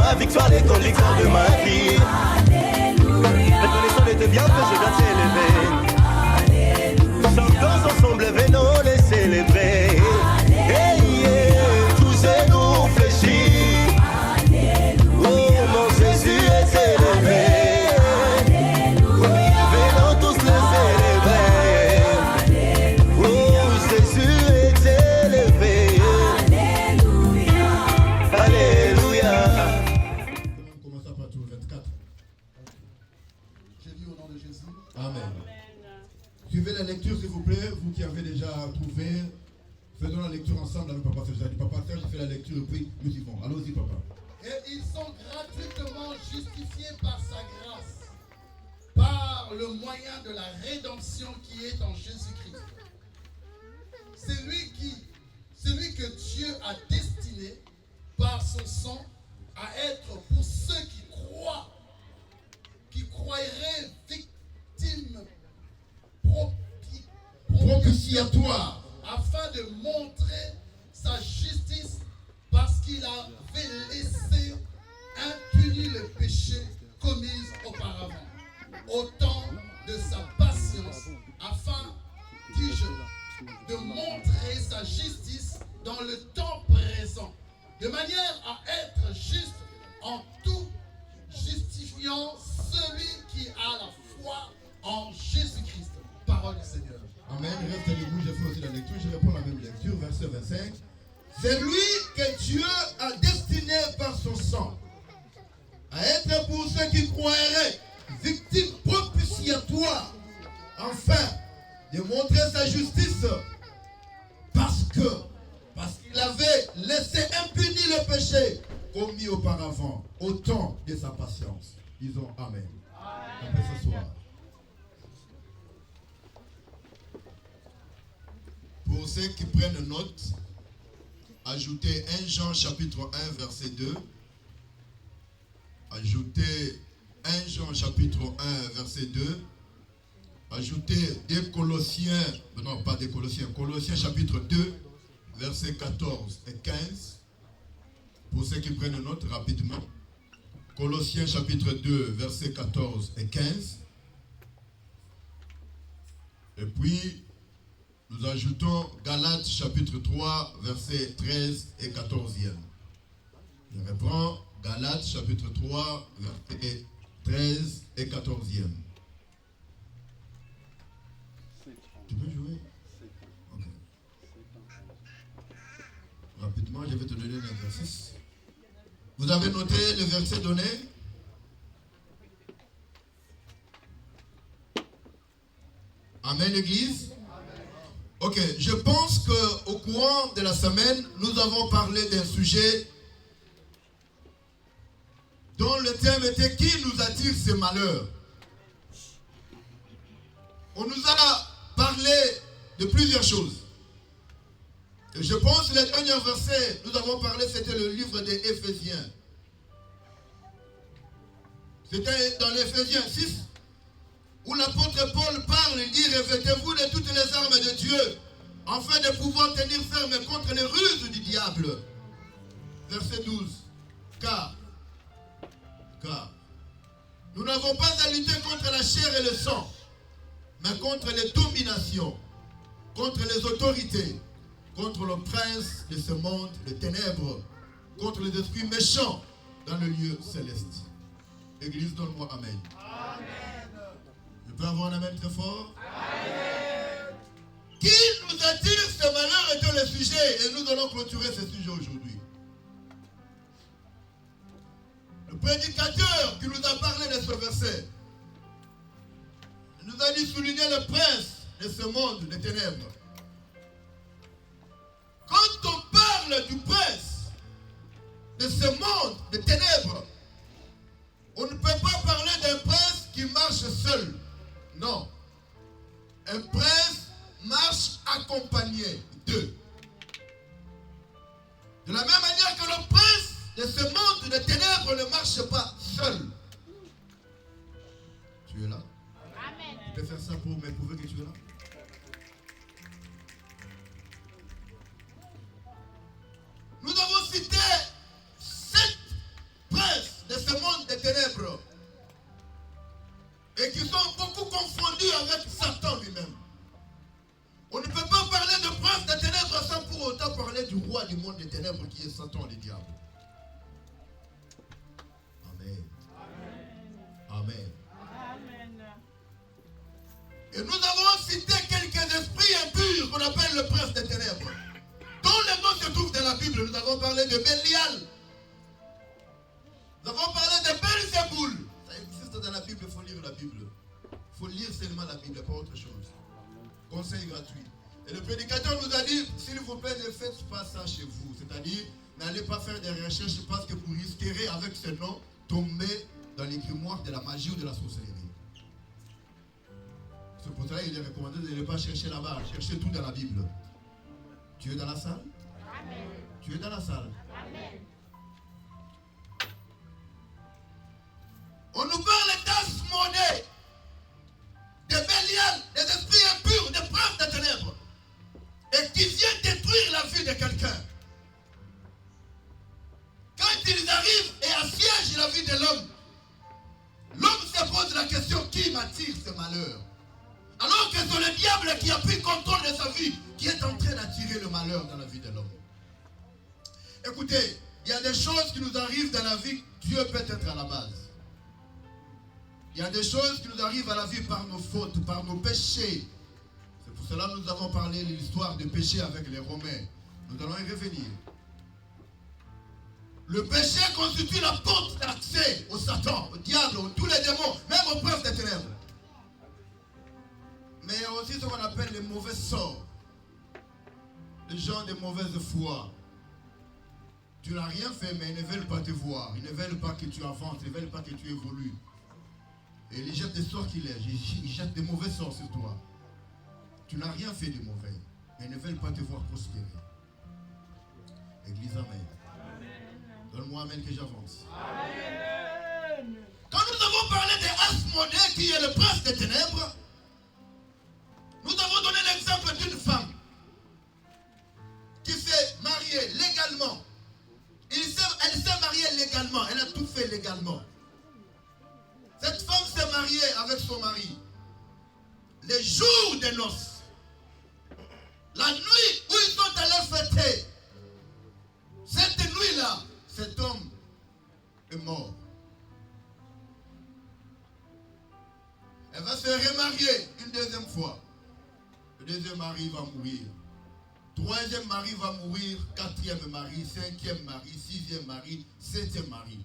ma victoire, les conducteurs de ma vie. Reconnaissant de tes bienfaits, je dois t'élever. Chantons ensemble, venons les célébrer. Hey, yeah, tous et nous fléchis. Oh, mon Jésus est élevé. Venons tous le célébrer. Oh, Jésus est élevé. Alléluia. On commence à partir au 24. J'ai dit au nom de Jésus. Amen. Suivez la lecture, s'il vous plaît. Vous qui avez déjà trouvé, faisons la lecture ensemble avec Papa Serge. Papa Serge fait la lecture et puis nous y vont. Allons-y, Papa. Et ils sont gratuitement justifiés par sa grâce, par le moyen de la rédemption qui est en Jésus-Christ. Celui que Dieu a destiné par son sang à être pour ceux qui croiraient victimes propitiatoires, afin de montrer sa justice parce qu'il avait laissé impuni le péché commis auparavant, au temps de sa patience, afin, dis-je, de montrer sa justice dans le temps présent, de manière à être juste en tout, justifiant celui qui a la foi en Jésus-Christ. Parole du Seigneur. Amen. Restez debout, je fais aussi la lecture. Je reprends la même lecture, verset 25. C'est lui que Dieu a destiné par son sang à être pour ceux qui croiraient victimes propitiatoires, afin de montrer sa justice, parce qu'il avait laissé impuni le péché commis auparavant, au temps de sa patience. Disons Amen. Après ce soir. Pour ceux qui prennent note, ajoutez 1 Jean chapitre 1 verset 2. Ajoutez 1 Jean chapitre 1 verset 2. Ajoutez des Colossiens, non pas des Colossiens, Colossiens chapitre 2 versets 14 et 15. Pour ceux qui prennent note rapidement. Colossiens chapitre 2 versets 14 et 15. Et puis nous ajoutons Galates chapitre 3, versets 13 et 14e. Je reprends Galates chapitre 3, versets 13 et 14e. Tu peux jouer? Ok. Rapidement, je vais te donner l'exercice. Vous avez noté le verset donné? Amen, l'Église. Ok, je pense qu'au courant de la semaine, nous avons parlé d'un sujet dont le thème était qui nous attire ces malheurs. On nous a parlé de plusieurs choses. Et je pense que le dernier verset, nous avons parlé, c'était le livre des Éphésiens. C'était dans l'Éphésiens 6. Où l'apôtre Paul parle, il dit: revêtez-vous de toutes les armes de Dieu, afin de pouvoir tenir ferme contre les ruses du diable. Verset 12. Car nous n'avons pas à lutter contre la chair et le sang, mais contre les dominations, contre les autorités, contre le prince de ce monde de ténèbres, contre les esprits méchants dans le lieu céleste. Église, donne-moi Amen. Amen. Je peux avoir un Amen très fort? Amen. Qui nous attire ce malheur étant le sujet, et nous allons clôturer ce sujet aujourd'hui. Le prédicateur qui nous a parlé de ce verset nous a dit souligner le prince de ce monde de ténèbres. Quand on parle du prince de ce monde de ténèbres, on ne peut pas parler d'un prince qui marche seul. Non. Un prince marche accompagné d'eux. De la même manière que le prince de ce monde de ténèbres ne marche pas seul. Tu es là? Amen. Tu peux faire ça pour m'éprouver que tu es là? Nous avons cité 7 princes des ténèbres qui est Satan, le diable. Amen. Amen. Et nous avons cité quelques esprits impurs qu'on appelle le prince des ténèbres, dont le nom se trouve dans la Bible. Nous avons parlé de Bélial. Nous avons parlé de Belzéboul. Ça existe dans la Bible, il faut lire la Bible. Il faut lire seulement la Bible, pas autre chose. Conseil gratuit. Et le prédicateur nous a dit, s'il vous plaît, ne faites pas ça chez vous. C'est-à-dire, n'allez pas faire des recherches parce que vous risquerez avec ce nom tomber dans les grimoires de la magie ou de la sorcellerie. C'est pour cela qu'il est recommandé de ne pas chercher là-bas. Cherchez tout dans la Bible. Tu es dans la salle? Amen. Tu es dans la salle? Amen. On nous parle d'Asmodée, de Bélial, des esprits impurs, des princes des ténèbres, et qui viennent détruire la vie de quelqu'un. Quand ils arrivent et assiègent la vie de l'homme, l'homme se pose la question, qui m'attire ce malheur? Alors que c'est le diable qui a pris contrôle de sa vie, qui est en train d'attirer le malheur dans la vie de l'homme. Écoutez, il y a des choses qui nous arrivent dans la vie, Dieu peut être à la base. Il y a des choses qui nous arrivent à la vie par nos fautes, par nos péchés. C'est pour cela que nous avons parlé de l'histoire du péché avec les Romains. Nous allons y revenir. Le péché constitue la porte d'accès au Satan, au diable, à tous les démons, même aux princes des ténèbres. Mais aussi ce qu'on appelle les mauvais sorts. Les gens de mauvaise foi. Tu n'as rien fait, mais ils ne veulent pas te voir. Ils ne veulent pas que tu avances. Ils ne veulent pas que tu évolues. Et ils jettent des sorts qu'ils lèvent. Ils jettent des mauvais sorts sur toi. Tu n'as rien fait de mauvais. Mais ils ne veulent pas te voir prospérer. Église, amen. Donne-moi amen que j'avance. Quand nous avons parlé d'Asmodée, qui est le prince des ténèbres, nous avons donné l'exemple d'une femme qui s'est mariée légalement. Elle s'est mariée légalement. Elle a tout fait légalement. Cette femme s'est mariée avec son mari. Les jours des noces. La nuit où ils sont allés fêter. Cette nuit-là, cet homme est mort. Elle va se remarier une deuxième fois. Le deuxième mari va mourir. Troisième mari va mourir. Quatrième mari, cinquième mari, sixième mari, septième mari.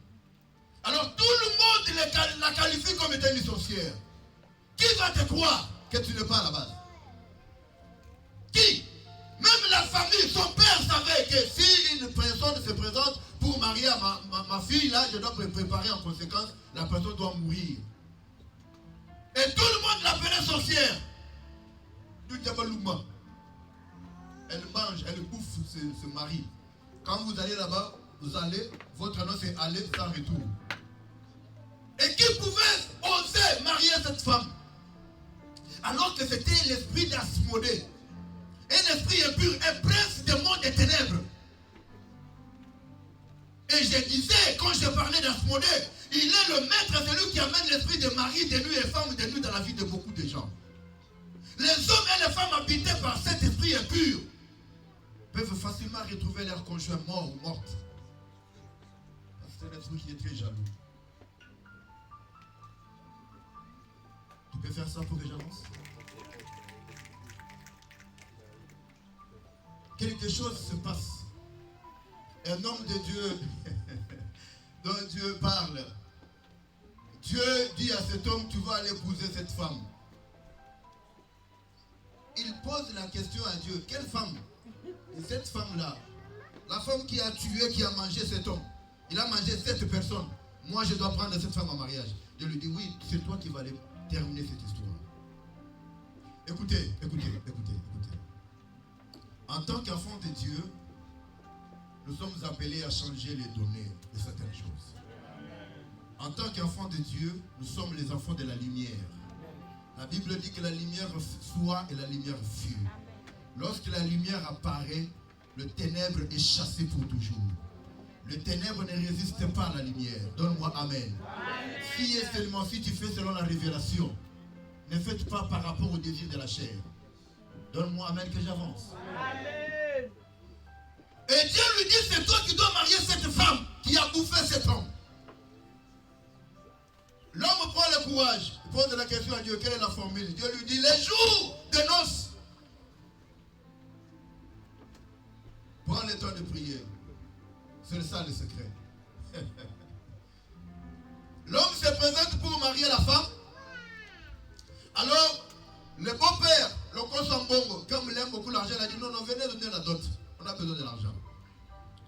Alors tout le monde la qualifie comme étant une sorcière. Qui va te croire que tu n'es pas à la base? Qui? Même la famille, son père savait que si une personne se présente pour marier ma fille, là, je dois me préparer en conséquence, la personne doit mourir. Et tout le monde l'appelait sorcière. Elle mange, elle bouffe ce mari. Quand vous allez là-bas, vous allez, votre nom c'est aller sans retour. Et qui pouvait oser marier cette femme? Alors que c'était l'esprit d'Asmodée. Un esprit impur, un prince du monde des ténèbres. Et je disais, quand je parlais d'Asmodée, il est le maître, celui qui amène l'esprit de mari, de nuit et femme, de nuit dans la vie de beaucoup de gens. Les hommes et les femmes habités par cet esprit impur peuvent facilement retrouver leur conjoint mort ou morte. C'est un esprit qui est très jaloux. Tu peux faire ça pour que j'avance? Quelque chose se passe. Un homme de Dieu dont Dieu parle. Dieu dit à cet homme, tu vas aller épouser cette femme. Il pose la question à Dieu, quelle femme? Et cette femme-là, la femme qui a tué, qui a mangé cet homme, il a mangé 7 personnes. Moi, je dois prendre cette femme en mariage. Dieu lui dit, oui, c'est toi qui vas aller terminer cette histoire. Écoutez. En tant qu'enfant de Dieu, nous sommes appelés à changer les données de certaines choses. En tant qu'enfants de Dieu, nous sommes les enfants de la lumière. La Bible dit que la lumière soit et la lumière fut. Lorsque la lumière apparaît, le ténèbre est chassé pour toujours. Le ténèbre ne résiste pas à la lumière. Donne-moi amen. Si et seulement si tu fais selon la révélation, ne faites pas par rapport au désir de la chair. Donne-moi amen que j'avance. Et Dieu lui dit, c'est toi qui dois marier cette femme qui a bouffé cet homme. L'homme prend le courage, il pose la question à Dieu, quelle est la formule? Dieu lui dit, les jours de noces. Prends le temps de prier. C'est ça le secret. L'homme se présente pour marier la femme. Alors, le beau-père, le Kosambongo, comme il aime beaucoup l'argent, il a dit non, non, venez donner la dot. On a besoin de l'argent.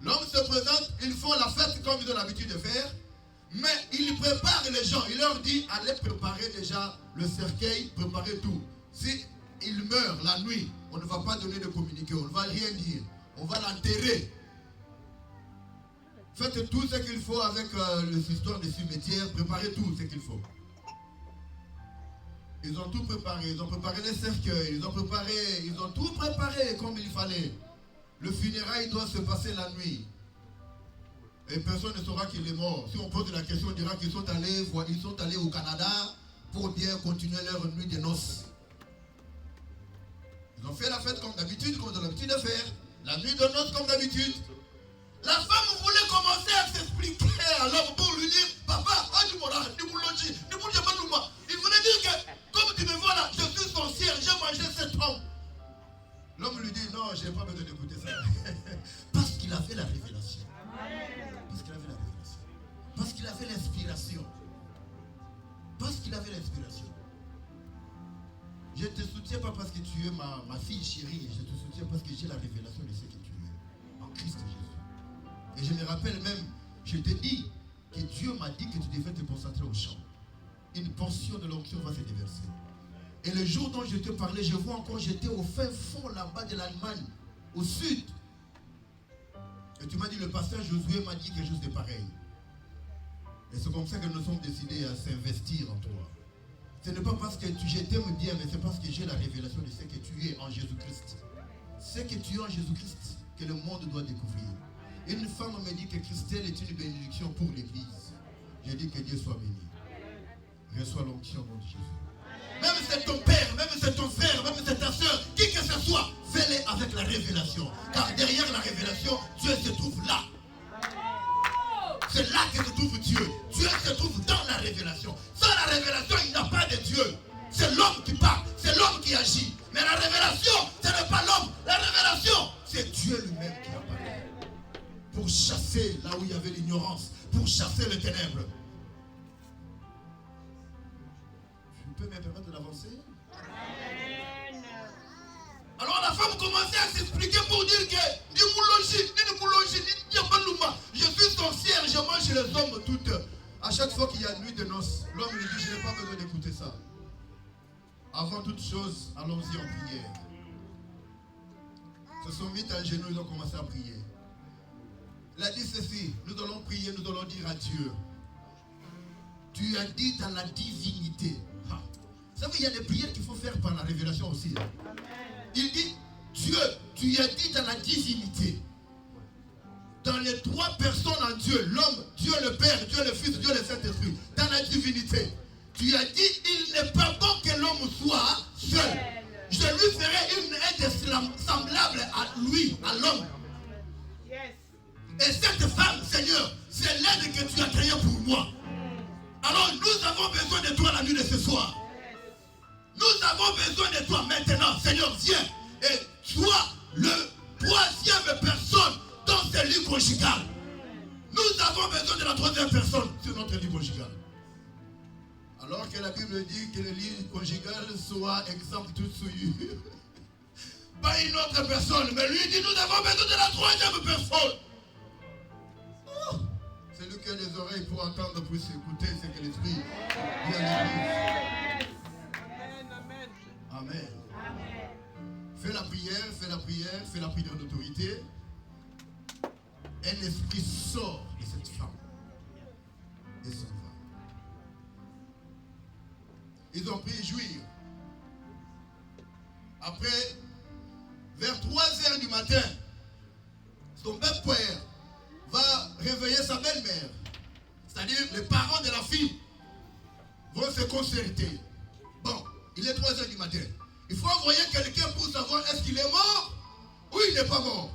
L'homme se présente, ils font la fête comme ils ont l'habitude de faire. Mais il prépare les gens. Il leur dit, allez préparer déjà le cercueil, préparez tout. Si il meurt la nuit, on ne va pas donner de communiqué, on ne va rien dire. On va l'enterrer. Faites tout ce qu'il faut avec l'histoire des cimetières, préparez tout ce qu'il faut. Ils ont tout préparé, ils ont préparé les cercueils, ils ont tout préparé comme il fallait. Le funérail doit se passer la nuit. Et personne ne saura qu'il est mort. Si on pose la question, on dira qu'ils sont allés au Canada pour bien continuer leur nuit de noces. Ils ont fait la fête comme d'habitude, comme ils ont l'habitude de faire. La nuit de noces comme d'habitude. La femme voulait commencer à s'expliquer à l'homme pour lui dire, papa, il voulait dire que, comme tu me vois là, je suis sorcière, j'ai mangé cet homme. L'homme lui dit, non, je n'ai pas besoin d'écouter ça. Parce qu'il avait la révélation. Parce qu'il avait la révélation. Parce qu'il avait l'inspiration. Parce qu'il avait l'inspiration. Je ne te soutiens pas parce que tu es ma fille chérie. Je te soutiens parce que j'ai la révélation de ce que tu es. En Christ Jésus. Et je me rappelle même, je te dis que Dieu m'a dit que tu devais te concentrer au chant. Une portion de l'onction va se déverser. Et le jour dont je te parlais, je vois encore, j'étais au fin fond là-bas de l'Allemagne, au sud. Et tu m'as dit, le pasteur Josué m'a dit quelque chose de pareil. Et c'est comme ça que nous sommes décidés à s'investir en toi. Ce n'est pas parce que je t'aime bien, mais c'est parce que j'ai la révélation de ce que tu es en Jésus-Christ. Ce que tu es en Jésus-Christ, que le monde doit découvrir. Une femme me dit que Christelle est une bénédiction pour l'Église. J'ai dit que Dieu soit béni. Reçois l'onction au nom de Jésus. Même si c'est ton père, même si c'est ton frère, même si c'est ta soeur, qui que ce soit, fais-le avec la révélation. Car derrière la révélation, Dieu se trouve là. C'est là que se trouve Dieu. Dieu se trouve dans la révélation. Sans la révélation, il n'y a pas de Dieu. C'est l'homme qui parle, c'est l'homme qui agit. Mais la révélation, ce n'est pas l'homme. La révélation, c'est Dieu lui-même qui apparaît. Pour chasser là où il y avait l'ignorance, pour chasser les ténèbres. Tu peux me permettre d'avancer? Alors la femme commençait à s'expliquer pour dire que je suis sorcière, je mange les hommes toutes. À chaque fois qu'il y a nuit de noces, l'homme lui dit, je n'ai pas besoin d'écouter ça. Avant toute chose, allons-y en prière. Ils se sont mis à genoux, ils ont commencé à prier. Il a dit ceci, nous allons prier, nous allons dire à Dieu. Tu as dit dans la divinité. Vous savez, il y a des prières qu'il faut faire par la révélation aussi. Il dit, Dieu, tu as dit dans la divinité. Dans les trois personnes en Dieu, l'homme, Dieu le Père, Dieu le Fils, Dieu le Saint-Esprit, dans la divinité, tu as dit, il n'est pas bon que l'homme soit seul. Je lui ferai une aide semblable à lui, à l'homme. Et cette femme, Seigneur, c'est l'aide que tu as créée pour moi. Alors nous avons besoin de toi la nuit de ce soir. Nous avons besoin de toi maintenant, Seigneur, viens et sois le troisième personne dans ce lit conjugal. Nous avons besoin de la troisième personne sur notre lit conjugal. Alors que la Bible dit que le lit conjugal soit exempt de toute souillure. Pas une autre personne, mais lui dit nous avons besoin de la troisième personne. Oh, celui qui a des oreilles pour entendre puisse écouter ce que l'Esprit dit à l'Église. Amen. Amen. Fais la prière, fais la prière, fais la prière d'autorité. Un esprit sort de cette femme et s'en va. Ils ont pris jouir. Après, vers 3h du matin, son père va réveiller sa belle-mère. C'est-à-dire les parents de la fille vont se concerter. Bon, il est 3h du matin. Il faut envoyer quelqu'un pour savoir est-ce qu'il est mort ou il n'est pas mort.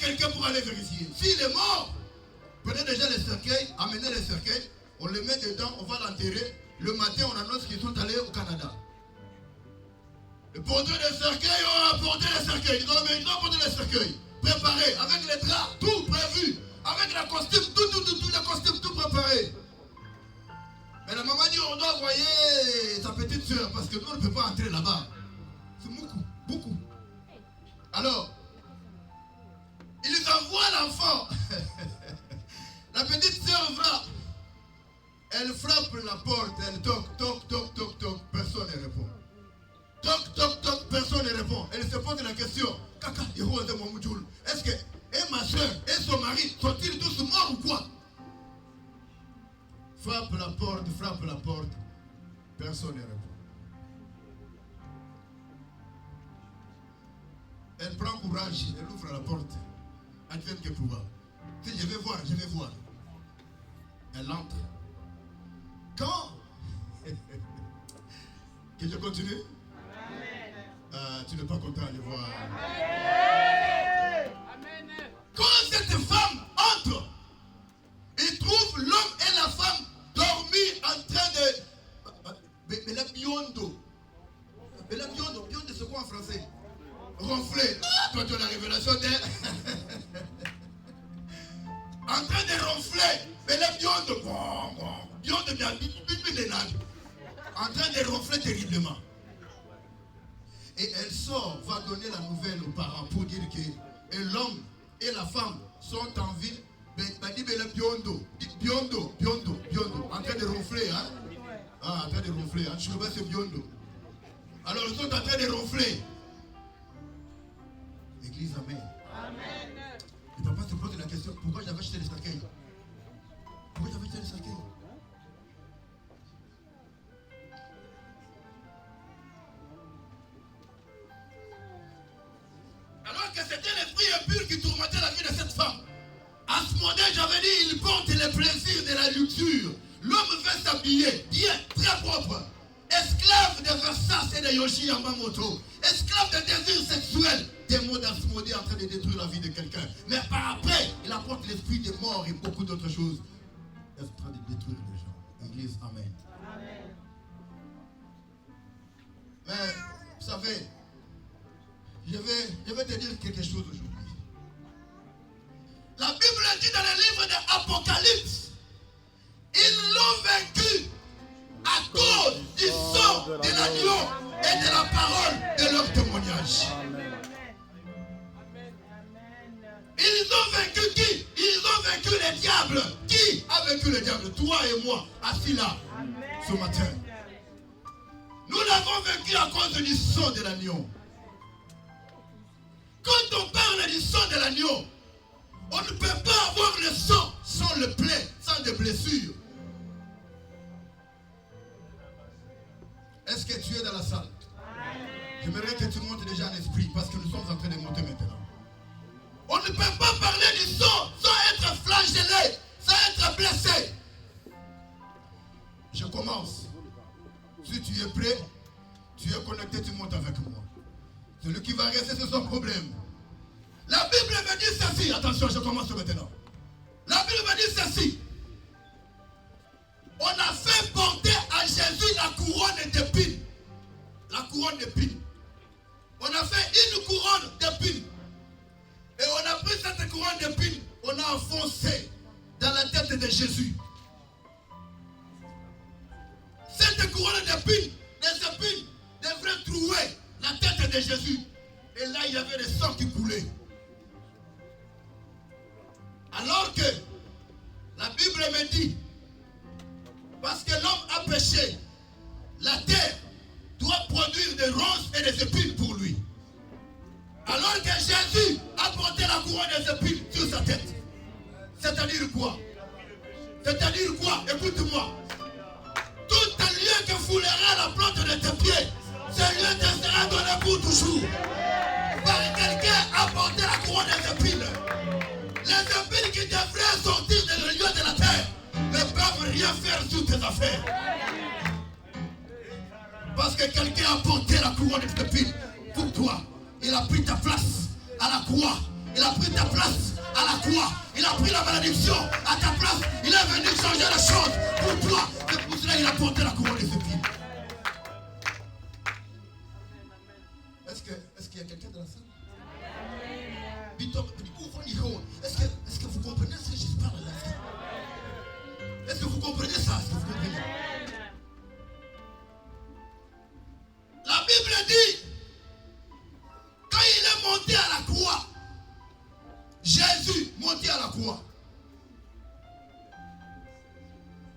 quelqu'un pour aller vérifier. S'il est mort, prenez déjà les cercueils, amenez les cercueils, on les met dedans, on va l'enterrer. Le matin, on annonce qu'ils sont allés au Canada. Et porter les cercueils, on a porté les cercueils. Ils ont porté les cercueils. Préparés, avec les draps, tout prévu. Avec les costumes, tous les costumes, tout préparé. Mais la maman dit, on doit envoyer sa petite soeur parce que nous, on ne peut pas entrer là-bas. C'est beaucoup, beaucoup. Alors, ils envoient l'enfant. La petite soeur va. Elle frappe la porte, elle toque, toque, toque, toque, toque. Personne ne répond. Toc, toc, toc, personne ne répond. Elle se pose la question. Kaka, est-ce que et ma soeur et son mari sont-ils tous morts ou quoi? Frappe la porte, personne ne répond. Elle prend courage, elle ouvre la porte. Advienne que pouvoir. Si je vais voir. Elle entre. Quand que je continue? Tu n'es pas content de voir. Amen. Quand cette femme entre, il trouve l'homme et la femme dormis en train de. Mais la biondo. Mais la biondo, c'est quoi en français? Ronfler. Toi, tu as la révélation d'elle. En train de ronfler. Mais la biondo. Biondo, bien, en train de ronfler terriblement. Et elle sort, va donner la nouvelle aux parents pour dire que l'homme et la femme sont en ville. Biondo, en train de ronfler, hein? Ah, en train de ronfler, hein? Je vois c'est Biondo. Alors ils sont en train de ronfler. Église, amen. Amen. Et papa se pose la question, pourquoi j'avais acheté les cercueils? Pourquoi j'avais acheté les cercueils? Alors que c'était l'esprit impur qui tourmentait la vie de cette femme. À ce moment-là, j'avais dit, il porte les plaisirs de la luxure. L'homme veut s'habiller bien, très propre. Esclave de Versace et de Yoshi Yamamoto. Esclave de désirs sexuels. Des mots d'Asmodée en train de détruire la vie de quelqu'un. Mais par après, il apporte l'esprit des morts et beaucoup d'autres choses. Il est en train de détruire les gens. Église, amen. Amen. Mais, vous savez, je vais te dire quelque chose aujourd'hui. La Bible dit dans le livre de l'Apocalypse, ils l'ont vaincu à cause du sang de l'agneau et de la parole de leur témoignage. Ils ont vaincu qui? Ils ont vaincu les diables. Qui a vaincu le diable? Toi et moi, assis là, ce matin. Nous l'avons vaincu à cause du sang de l'agneau. Quand on parle du sang de l'agneau, on ne peut pas avoir le sang sans le plaie, sans des blessures. Est-ce que tu es dans la salle? J'aimerais que tu montes déjà en esprit parce que nous sommes en train de monter maintenant. On ne peut pas parler du sang sans être flagellé, sans être blessé. Je commence. Si tu es prêt, tu es connecté, tu montes avec moi. Celui qui va rester, c'est son problème. La Bible me dit ceci. Attention, je commence maintenant. La Bible me dit ceci. On a fait porter à Jésus la couronne d'épines. La couronne d'épines. On a fait une couronne d'épines. Et on a pris cette couronne d'épines. On a enfoncé dans la tête de Jésus. Cette couronne d'épines, des épines, devrait trouer la tête de Jésus. Et là, il y avait le sang qui coulait. Alors que la Bible me dit, parce que l'homme a péché, la terre doit produire des ronces et des épines pour lui. Alors que Jésus a porté la couronne des épines sur sa tête. C'est-à-dire quoi? C'est-à-dire quoi? Écoute-moi. Tout un lieu que foulera la plante de tes pieds, ce lieu te sera donné pour toujours. Par quelqu'un a porté la couronne des épines. Les épines qui devraient sortir de le lieu de la terre ne peuvent rien faire sur tes affaires. Parce que quelqu'un a porté la couronne des épines pour toi. Il a pris ta place à la croix. Il a pris ta place à la croix. Il a pris la malédiction à ta place. Il est venu changer les choses pour toi. C'est pour cela qu'il a porté la couronne des épines. Est-ce qu'il y a quelqu'un dans la salle? Est-ce que vous comprenez ce que je parle là? Est-ce que vous comprenez ça? Est-ce que vous comprenez? La Bible dit, quand il est monté à la croix, Jésus monté à la croix,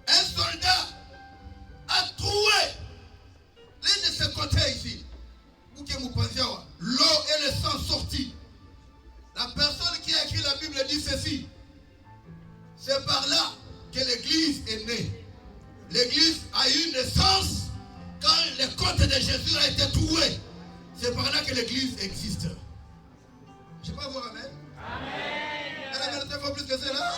un soldat a troué l'un de ses côtés ici. L'eau et le sang sortis. La personne qui a écrit la Bible dit ceci. C'est par là que l'Église est née. L'Église a eu naissance quand les côtes de Jésus ont été trouées. C'est par là que l'Église existe. Je ne sais pas voir amen. Amen. Elle a mérité plus que cela.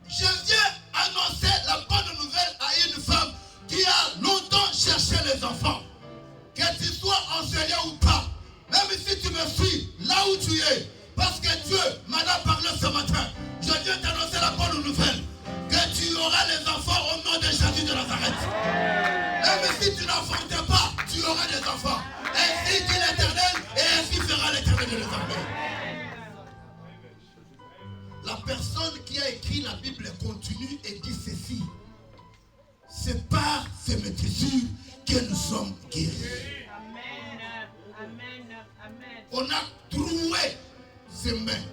Je viens annoncer la bonne nouvelle à une femme qui a longtemps cherché les enfants. Que tu sois enseignant ou pas, même si tu me suis là où tu es, parce que Dieu m'en a parlé ce matin, je viens t'annoncer la bonne nouvelle, que tu auras les enfants au nom de Jésus de Nazareth. Même si tu n'enfantes pas, tu auras des enfants. Ainsi dit l'Éternel, et ainsi fera l'Éternel de l'armée. La personne qui a écrit la Bible continue et dit ceci. C'est par ces métissures que nous sommes guéris. Amen. Amen. Amen. On a troué ses mains.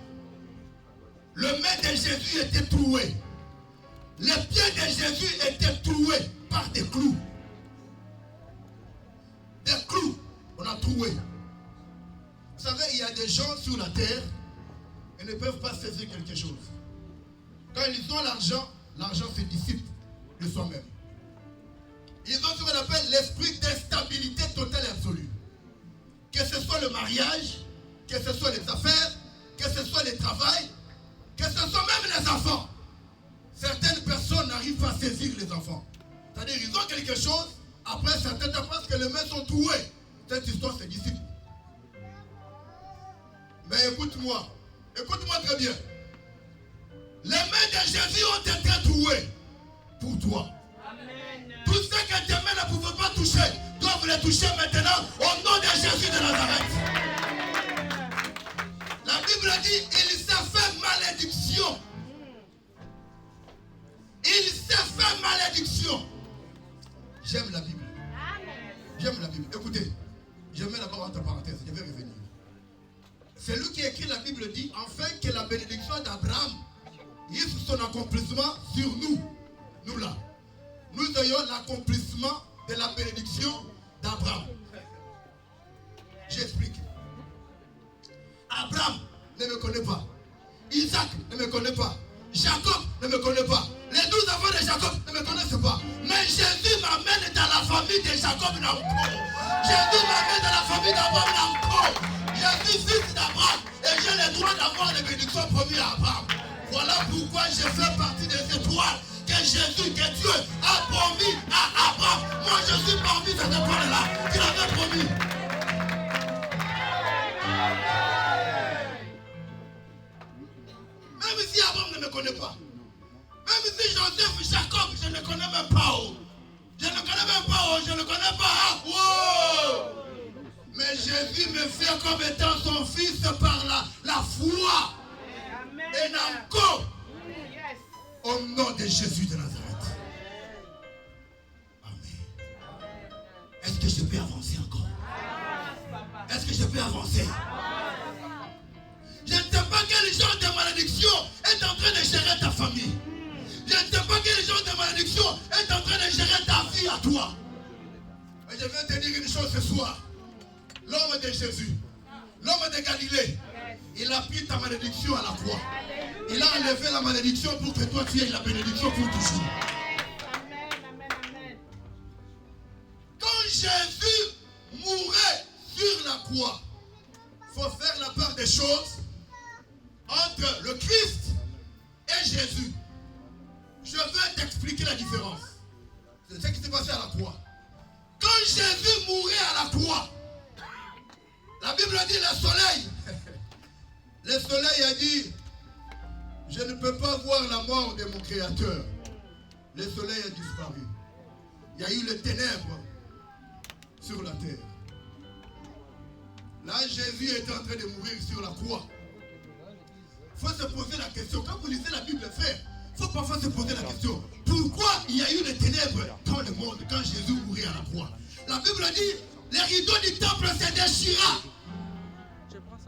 Le main de Jésus était troué. Les pieds de Jésus étaient troués par des clous. Des clous, on a troué. Vous savez, il y a des gens sur la terre et ne peuvent pas saisir quelque chose. Quand ils ont l'argent, l'argent se dissipe de soi-même. Ils ont ce qu'on appelle l'esprit d'instabilité totale et absolue. Que ce soit le mariage, que ce soit les affaires, que ce soit le travail, que ce soit même les enfants. Certaines personnes n'arrivent pas à saisir les enfants. C'est-à-dire qu'ils ont quelque chose, après certains temps parce que les mains sont trouées. Cette histoire se dissipe. Mais écoute-moi très bien. Les mains de Jésus ont été trouées pour toi. Tout ce que tes mains ne pouvaient pas toucher, doivent les toucher maintenant au nom de Jésus de Nazareth. La Bible dit, il s'est fait malédiction. Il s'est fait malédiction. J'aime la Bible. J'aime la Bible. Écoutez, je mets d'abord entre parenthèses, je vais revenir. Celui qui écrit la Bible dit, enfin que la bénédiction d'Abraham ait son accomplissement sur nous. Nous là. Nous ayons l'accomplissement de la bénédiction d'Abraham. J'explique. Abraham ne me connaît pas. Isaac ne me connaît pas. Jacob ne me connaît pas. Les 12 enfants de Jacob ne me connaissent pas. Mais Jésus m'amène dans la famille de Jacob Namco. Jésus m'amène dans la famille d'Abraham Namco. Je suis fils d'Abraham et j'ai le droit d'avoir les bénédictions promises à Abraham. Voilà pourquoi je fais partie des étoiles que Jésus, que Dieu a promis à Abraham. Moi je suis parmi ces étoiles-là qu'il avait promis. Même si Abraham ne me connaît pas, même si Joseph, Jacob, je ne connais même pas. Je ne connais même pas. Je ne connais pas. Wow. Mais Jésus me fait comme étant son fils par la foi. Amen. Et encore, Yes. au nom de Jésus de Nazareth. Amen. Est-ce que je peux avancer encore? Est-ce que je peux avancer? Je ne sais pas quel genre de malédiction est en train de gérer ta famille. Je ne sais pas quel genre de malédiction est en train de gérer ta vie à toi. Mais je viens te dire une chose ce soir. L'homme de Jésus, l'homme de Galilée, il a pris ta malédiction à la croix. Il a enlevé la malédiction pour que toi tu aies la bénédiction pour toujours. Quand Jésus mourait sur la croix, il faut faire la part des choses entre le Christ et Jésus. Je vais t'expliquer la différence. C'est ce qui s'est passé à la croix. Quand Jésus mourait à la croix, la Bible dit le soleil Le soleil a dit, je ne peux pas voir la mort de mon créateur. Le soleil a disparu. Il y a eu les ténèbres sur la terre. Là, Jésus était en train de mourir sur la croix. Il faut se poser la question. Quand vous lisez la Bible, frère, il faut parfois se poser la question. Pourquoi il y a eu les ténèbres dans le monde quand Jésus mourit à la croix? La Bible dit, les rideaux du temple se déchira.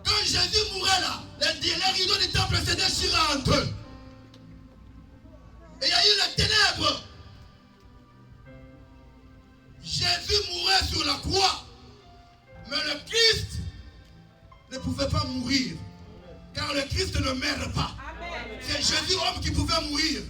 Quand Jésus mourait là, les rideaux du temple se déchira en deux. Et il y a eu les ténèbres. Jésus mourait sur la croix. Mais le Christ ne pouvait pas mourir. Car le Christ ne meurt pas. C'est Jésus homme qui pouvait mourir.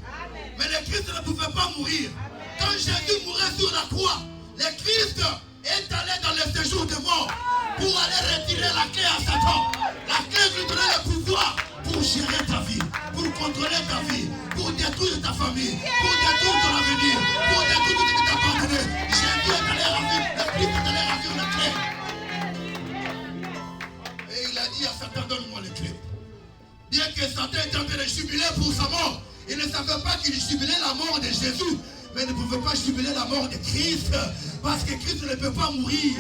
Mais le Christ ne pouvait pas mourir. Quand Jésus mourait sur la croix, le Christ est allé dans le séjour de mort pour aller retirer la clé à Satan. La clé lui donnait le pouvoir pour gérer ta vie, pour contrôler ta vie, pour détruire ta famille, pour détruire ton avenir, pour détruire tout ce qui t'appartenait. Jésus est allé ravir, le Christ est allé ravir la clé. Et il a dit à Satan, donne-moi les clés. Bien que Satan était en train de jubiler pour sa mort, il ne savait pas qu'il jubilait la mort de Jésus, mais il ne pouvait pas jubiler la mort de Christ, parce que Christ ne peut pas mourir.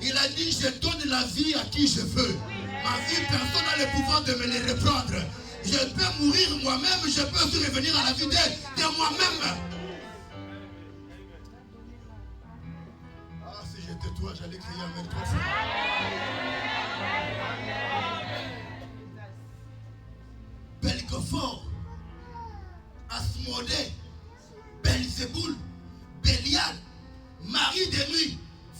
Il a dit, je donne la vie à qui je veux. Ma vie, personne n'a le pouvoir de me les reprendre. Je peux mourir moi-même, je peux aussi revenir à la vie de moi-même. Ah, si j'étais toi, j'allais crier Amen 3 fois. Belcophore, Asmodée, Belzéboul, Bélial, mari de nuit,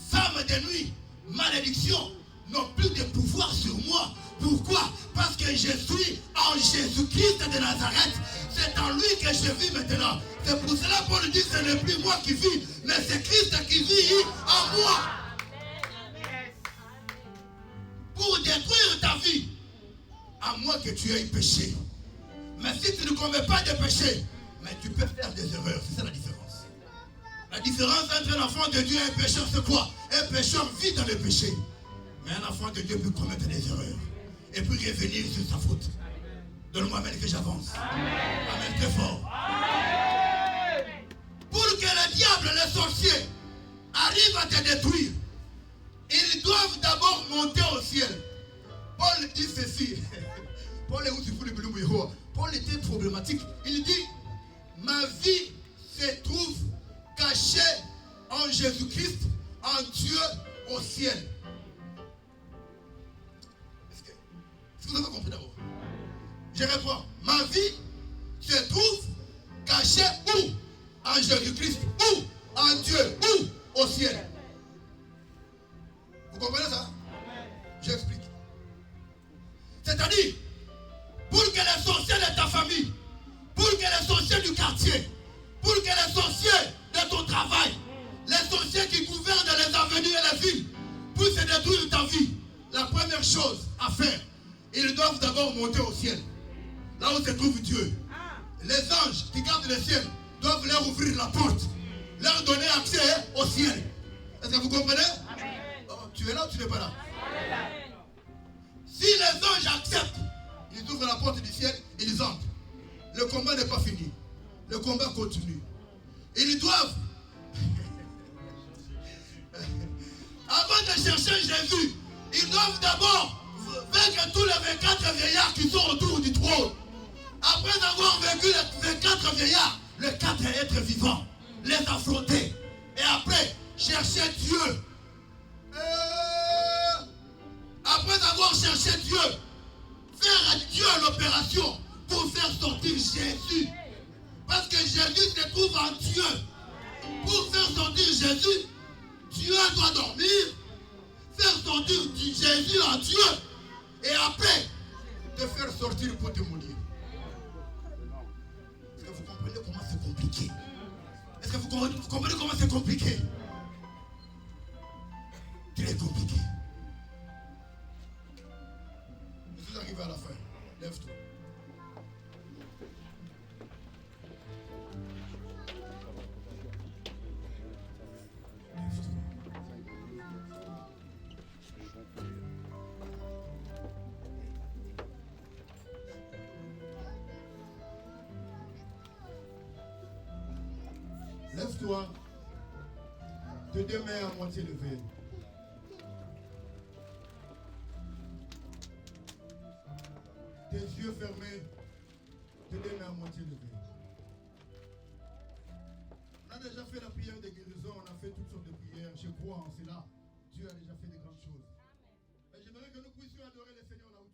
femme de nuit, malédiction, n'ont plus de pouvoir sur moi. Pourquoi? Parce que je suis en Jésus-Christ de Nazareth. C'est en lui que je vis maintenant. C'est pour cela que Paul dit, ce n'est plus moi qui vis, mais c'est Christ qui vit en moi. Pour détruire ta vie, à moins que tu aies péché. Mais si tu ne commets pas de péché, mais tu peux faire des erreurs. C'est ça la différence. La différence entre un enfant de Dieu et un pécheur, c'est quoi? Un pécheur vit dans le péché. Mais un enfant de Dieu peut commettre des erreurs. Et puis revenir sur sa faute. Donne-moi Amen que j'avance. Amen très fort. Pour que le diable, les sorciers, arrivent à te détruire, ils doivent d'abord monter au ciel. Paul dit ceci. Paul est où tu fous le boulot. Paul était problématique. Il dit, ma vie se trouve cachée en Jésus-Christ, en Dieu au ciel. Est-ce que vous avez compris d'abord? Je réponds, ma vie se trouve cachée où? En Jésus-Christ. Où? En Dieu. Où? Au ciel. Vous comprenez ça? J'explique. C'est-à-dire, pour que les sorciers de ta famille, pour que les sorciers du quartier, pour que les sorciers de ton travail, les sorciers qui gouvernent les avenues et les villes, puissent détruire ta vie, la première chose à faire, ils doivent d'abord monter au ciel, là où se trouve Dieu. Les anges qui gardent le ciel doivent leur ouvrir la porte, leur donner accès au ciel. Est-ce que vous comprenez? Oh, tu es là ou tu n'es pas là? Si les anges acceptent, ils ouvrent la porte du ciel, ils entrent. Le combat n'est pas fini. Le combat continue. Ils doivent, avant de chercher Jésus, ils doivent d'abord vaincre tous les 24 vieillards qui sont autour du trône. Après avoir vaincu les 24 vieillards, les 4 êtres vivants, les affronter. Et après, chercher Dieu. Après avoir cherché Dieu, faire à Dieu l'opération pour faire sortir Jésus. Parce que Jésus se trouve en Dieu. Pour faire sortir Jésus, Dieu doit dormir, faire sortir Jésus en Dieu, et après, te faire sortir pour te mourir. Est-ce que vous comprenez comment c'est compliqué? Est-ce que vous comprenez comment c'est compliqué? Très compliqué. Je suis arrivé à la fin. Lève-toi. Repose-toi. Tes deux mains à moitié levées. Tes yeux fermés. Tes deux mains à moitié levées. On a déjà fait la prière de guérison. On a fait toutes sortes de prières. Je crois en cela. Dieu a déjà fait de grandes choses. Mais j'aimerais que nous puissions adorer le Seigneur là où